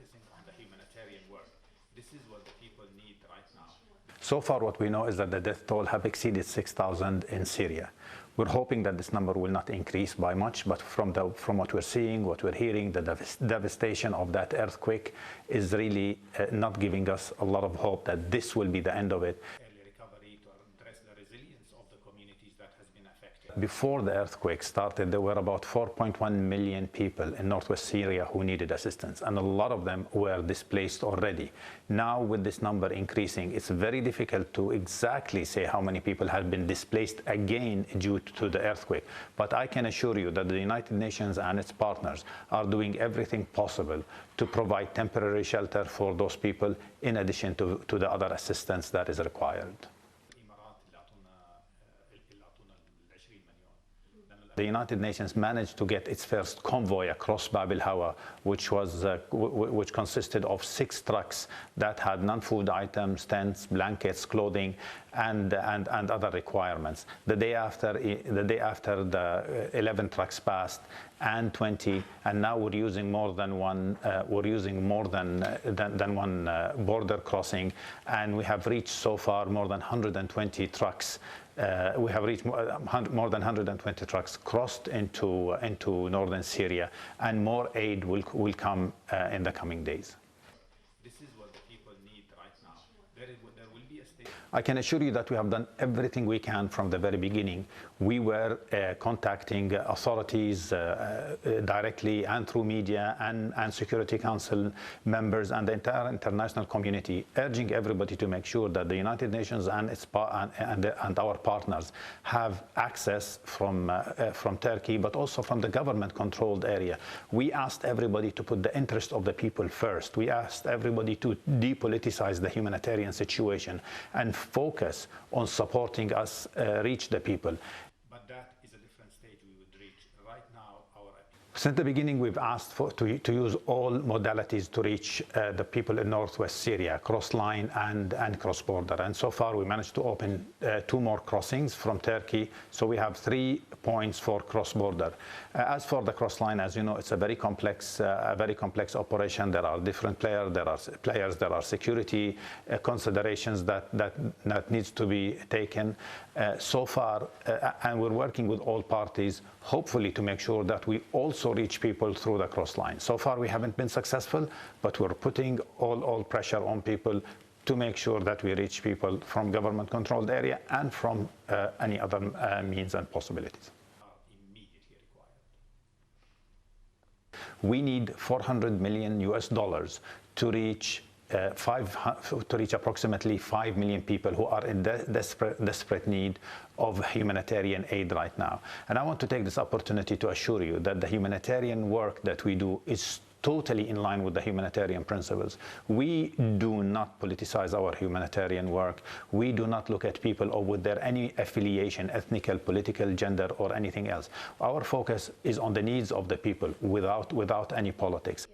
focusing on the humanitarian work. This is what the people need right now. So far, what we know is that the death toll have exceeded 6,000 in Syria. We're hoping that this number will not increase by much, but from what we're seeing, what we're hearing, the devastation of that earthquake is really not giving us a lot of hope that this will be the end of it. Before the earthquake started, there were about 4.1 million people in northwest Syria who needed assistance, and a lot of them were displaced already. Now, with this number increasing, it's very difficult to exactly say how many people have been displaced again due to the earthquake. But I can assure you that the United Nations and its partners are doing everything possible to provide temporary shelter for those people, in addition to the other assistance that is required. The United Nations managed to get its first convoy across Bab el-Hawa, which consisted of 6 trucks that had non-food items, tents, blankets, clothing, and other requirements. The day after the 11 trucks passed, and 20, and now we're using more than one. One border crossing, and we have reached so far more than 120 trucks. We have reached more than 120 trucks crossed into northern Syria, and more aid will come in the coming days. This is what the people need right now. There will be a state. I can assure you that we have done everything we can from the very beginning. We were contacting authorities directly and through media and Security Council members and the entire international community, urging everybody to make sure that the United Nations and our partners have access from Turkey, but also from the government-controlled area. We asked everybody to put the interest of the people first. We asked everybody to depoliticize the humanitarian situation and focus on supporting us reach the people. But that is a different stage we would reach. Right now, since the beginning, we've asked to use all modalities to reach the people in northwest Syria, cross-line and cross-border. And so far, we managed to open 2 more crossings from Turkey. So we have 3 points for cross-border. As for the cross-line, as you know, it's a very complex operation. There are different players. There are security considerations that needs to be taken. So far, and we're working with all parties, hopefully to make sure that we also reach people through the cross line. So far, we haven't been successful, but we're putting all pressure on people to make sure that we reach people from government-controlled area and from any other means and possibilities. We need $400 million to reach approximately 5 million people who are in desperate need of humanitarian aid right now. And I want to take this opportunity to assure you that the humanitarian work that we do is totally in line with the humanitarian principles. We do not politicize our humanitarian work. We do not look at people or with their any affiliation, ethnical, political, gender, or anything else. Our focus is on the needs of the people without any politics.